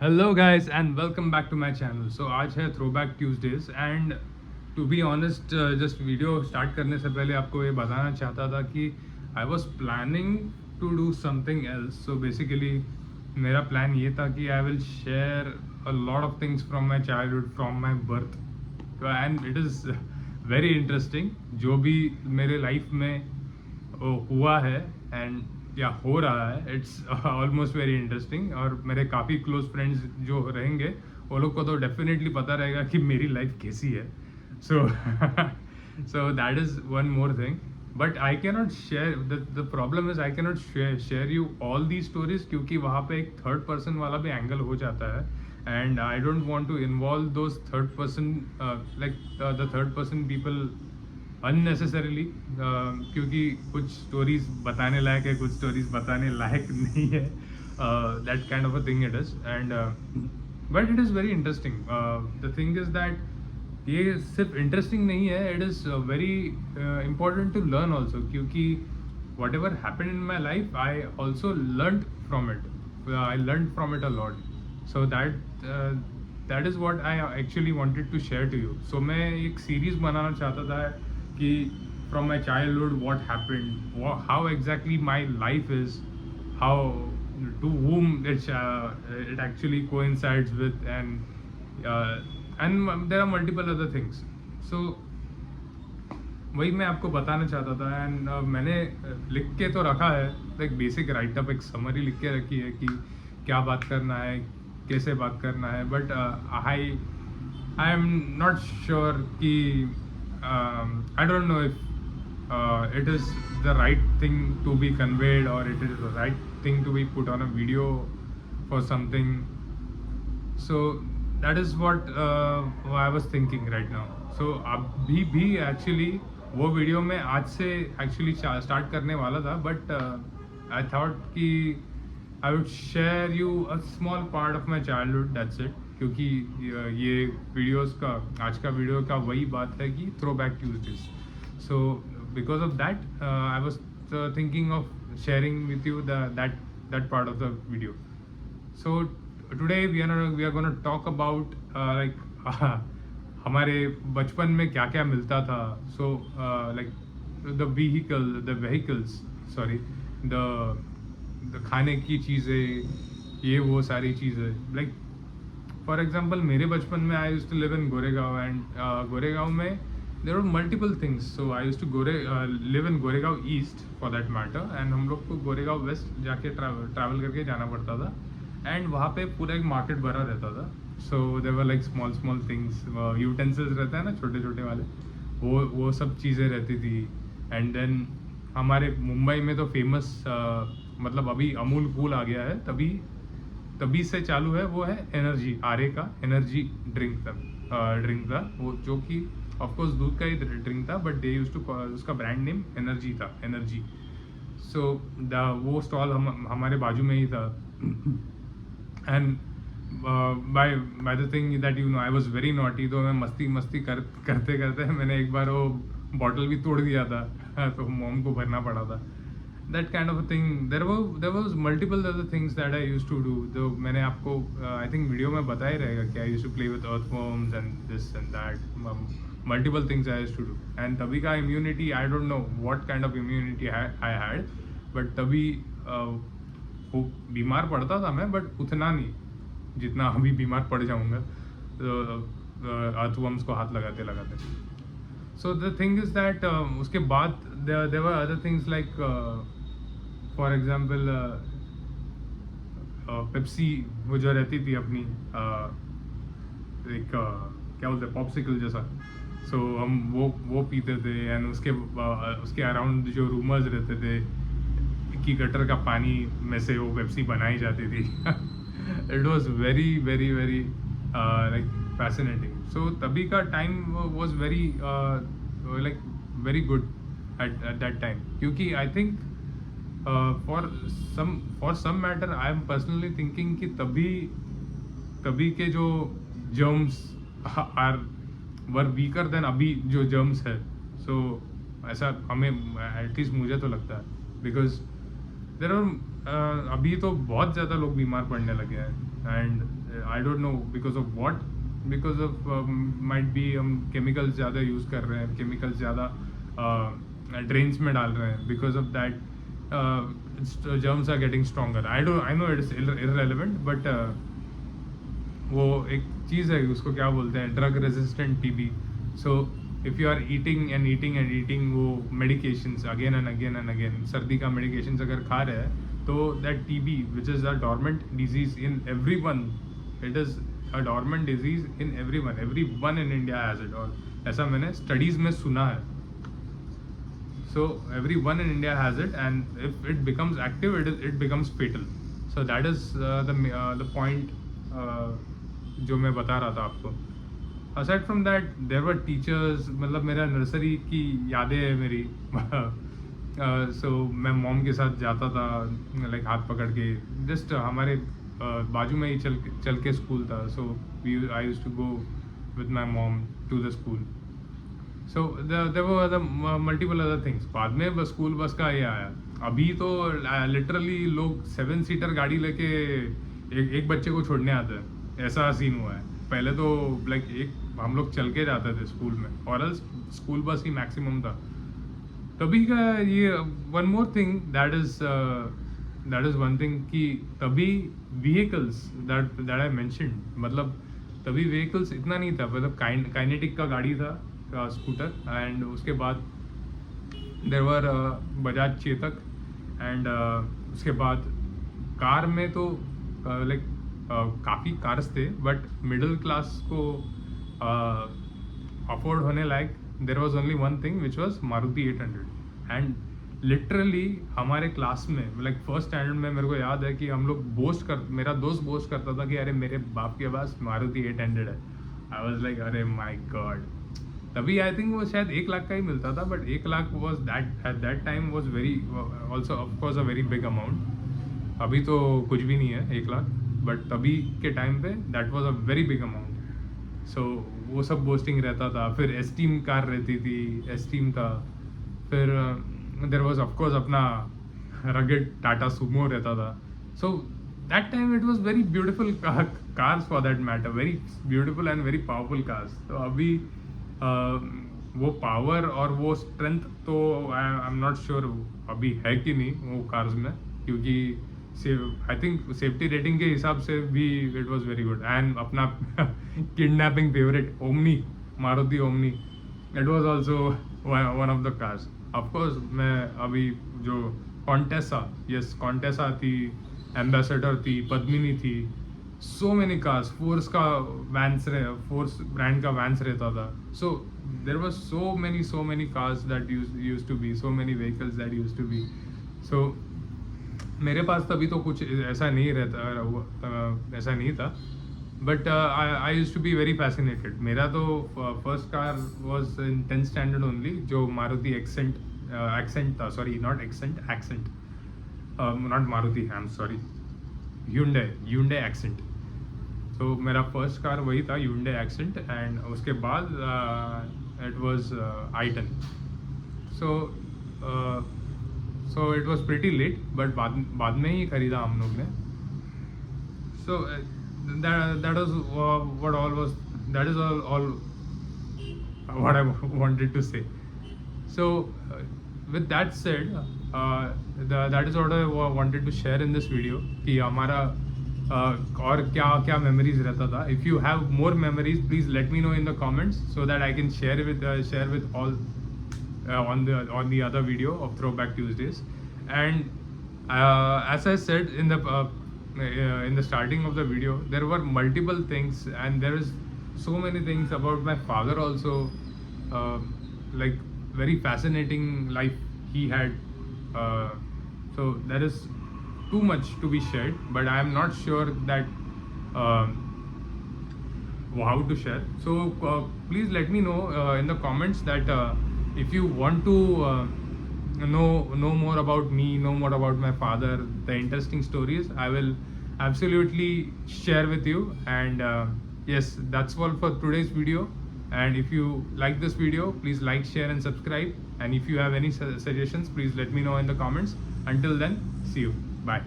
Hello guys and welcome back to my channel. So आज है throwback Tuesdays and to be honest just video start करने से पहले आपको ये बताना चाहता था कि I was planning to do something else. So basically मेरा प्लान ये था कि I will share a lot of things from my childhood, from my birth, and it is very interesting जो भी मेरे लाइफ में हुआ है एंड या हो रहा है। इट्स ऑलमोस्ट वेरी इंटरेस्टिंग और मेरे काफ़ी क्लोज फ्रेंड्स जो रहेंगे वो लोग को तो डेफिनेटली पता रहेगा कि मेरी लाइफ कैसी है। So so that is one more thing, but I can not share the problem is I can not share you all the stories, क्योंकि वहाँ पे एक थर्ड पर्सन वाला भी एंगल हो जाता है and I don't want to involve those third person like the third person people unnecessarily, क्योंकि कुछ स्टोरीज बताने लायक है, कुछ स्टोरीज बताने लायक नहीं है। That kind of a thing it is and but it is very interesting. The thing is that ये सिर्फ इंटरेस्टिंग नहीं है, it is very important to learn also, क्योंकि whatever happen in my life I also learn from it. I learn from it a lot. So that is what I actually wanted to share to you. सो मैं एक series बनाना चाहता था कि from my childhood what happened, how exactly my life is, how to whom it actually coincides with, and there are multiple other things. So वही मैं आपको बताना चाहता था एंड मैंने लिख के तो रखा है, लाइक बेसिक राइटअप, एक समरी लिख के रखी है कि क्या बात करना है, कैसे बात करना है, but I am not sure कि I don't know if it is the right thing to be conveyed or it is the right thing to be put on a video for something. So that is what I was thinking right now. So अभी भी actually वो video में आज से actually start करने वाला था, but I thought कि I would share you a small part of my childhood, that's it. क्योंकि ये वीडियोस का, आज का वीडियो का वही बात है कि throw back Tuesdays. So because of that I was thinking of sharing with you that part of the video. So today we are gonna talk about like हमारे बचपन में क्या क्या मिलता था। So like the vehicles, sorry, the खाने की चीज़ें, ये वो सारी चीज़ें। लाइक फॉर एग्जाम्पल मेरे बचपन में I use to live in Goregaon and Goregaon में there are multiple things. So I use to live in Goregaon east for that matter, and हम लोग को गोरेगांव वेस्ट जाके ट्रैवल करके जाना पड़ता था एंड वहाँ पे पूरा एक मार्केट भरा रहता था। So there were like small things, utensils रहते हैं ना छोटे छोटे वाले, वो सब चीज़ें रहती थी। एंड देन हमारे मुंबई में तो फेमस मतलब अभी अमूल कूल आ गया है, तभी से चालू है, वो है एनर्जी, आर्य का एनर्जी ड्रिंक था वो, जो कि ऑफकोर्स दूध का ही ड्रिंक था, बट दे यूज टू, उसका ब्रांड नेम एनर्जी था, एनर्जी। सो वो स्टॉल हमारे बाजू में ही था and by the thing that you know I was very naughty, तो मैं मस्ती करते करते मैंने एक बार वो बॉटल भी तोड़ दिया था तो मॉम को भरना पड़ा था। That kind of a thing, there was multiple other things that I use to do. तो मैंने आपको आई थिंक वीडियो में बता ही रहेगा कि I use to play with earthworms and this and that, multiple things I use to do. And तभी का immunity, I don't know what kind of immunity I had, but तभी वो बीमार पड़ता था मैं, बट उतना नहीं जितना अभी बीमार पड़ जाऊँगा अर्थवॉर्म्स को हाथ लगाते लगाते। So the thing is that उसके बाद there were other things like for example Pepsi, वो जो रहती थी अपनी एक क्या बोलते हैं, पॉप्सिकल जैसा। सो हम वो पीते थे एंड उसके अराउंड जो रूमर्स रहते थे कि गटर का पानी में से वो पेप्सी बनाई जाती थी। It was very very very like fascinating. So तभी का time was very like very good at that time, क्योंकि I think for some matter I am personally thinking कि तभी के जो germs were weaker than अभी जो germs है। So ऐसा हमें at least मुझे तो लगता है, because देर आर अभी तो बहुत ज़्यादा लोग बीमार पड़ने लगे हैं। and I don't know because of what, because of might be हम chemicals ज़्यादा use कर रहे हैं, chemicals ज़्यादा drains में डाल रहे हैं, because of that germs are getting stronger. I know it is irrelevant, but वो एक चीज़ है, उसको क्या बोलते हैं, drug resistant TB. So if you are eating वो मेडिकेशंस अगेन एंड अगेन, सर्दी का मेडिकेशंस अगर खा रहे हैं, तो that TB which is a dormant disease in everyone, it is a dormant disease in everyone in India has it, और ऐसा मैंने स्टडीज़ में सुना है. So everyone in India has it, and if it becomes active, it becomes fatal. So that is the point जो मैं बता रहा था आपको. Aside from that, there were teachers. मतलब मेरा नर्सरी की यादें है मेरी. So मैं मॉम के साथ जाता था, लाइक हाथ पकड़ के, जस्ट हमारे बाजू में ही चल के स्कूल था. So I used to go with my mom to the school. So there were multiple other things. बाद में स्कूल बस का ये आया. अभी तो लिटरली लोग 7-सीटर गाड़ी लेके एक बच्चे को छोड़ने आते हैं, ऐसा सीन हुआ है. पहले तो लाइक हम लोग चल के जाते थे स्कूल में, और एल्स स्कूल बस ही मैक्सिमम था. तभी का ये one more thing that is one thing कि तभी व्हीकल्स दैट आई मेंशन्ड, मतलब तभी व्हीकल्स इतना नहीं था. मतलब काइनेटिक का गाड़ी था, स्कूटर, एंड उसके बाद there were Bajaj Chetak, and उसके बाद कार में तो लाइक काफ़ी कार्स थे, बट मिडिल क्लास को अफोर्ड होने लायक there was only one thing which was Maruti 800. And literally हमारे क्लास में लाइक फर्स्ट स्टैंडर्ड में मेरे को याद है कि हम लोग मेरा दोस्त बोस्ट करता था कि अरे मेरे बाप के पास मारुति 800 है. आई वाज लाइक अरे माय गॉड. तभी आई थिंक वो शायद 1 लाख का ही मिलता था, but 1 lakh was that at that time was very also of course a very big amount. अभी तो कुछ भी नहीं है 1 लाख, बट तभी के टाइम पे that was a very big amount. So वो सब बोस्टिंग रहता था. फिर एस्टीम कार रहती थी, एस्टीम था. फिर देयर वॉज ऑफकोर्स अपना रगेड टाटा सुमो रहता था. So that time it was very beautiful cars for that matter, very beautiful and very powerful cars. तो अभी वो पावर और वो स्ट्रेंथ तो आई एम नॉट श्योर अभी है कि नहीं वो कार्स में, क्योंकि आई थिंक सेफ्टी रेटिंग के हिसाब से भी it was very good. And अपना kidnapping favourite Omni, Maruti Omni, it was also one of the cars. Of course मैं अभी जो कॉन्टेसा थी, एम्बेसडर थी, पद्मिनी थी, so many cars, force brand का वैन्स रहता था. So there were so many cars that used to be, so many vehicles that used to be. So मेरे पास तभी तो कुछ ऐसा नहीं था, but I used to be very fascinated. मेरा तो first car was in 10th standard only, जो मारुति एक्सेंट था, sorry not accent, not Maruti, I'm sorry, Hyundai Accent. तो मेरा फर्स्ट कार वही था, Hyundai Accent, एंड उसके बाद it was i10. So it was pretty late, but बाद में ही खरीदा हम लोग ने. सो that is all what I wanted to say. So with that said, that is what I wanted to share in this video कि हमारा और क्या मेमोरीज रहता था. If you have more memories please let me know in the comments so that I can share with all on the other video of Throwback Tuesdays. And as I said in the starting of the video, there were multiple things, and there is so many things about my father also, like very fascinating life he had. So there is too much to be shared, but I am not sure that how to share. So please let me know in the comments that if you want to know more about me, know more about my father, the interesting stories, I will absolutely share with you. And yes, that's all for today's video. And if you like this video, please like, share and subscribe. And if you have any suggestions, please let me know in the comments. Until then, see you. Bye.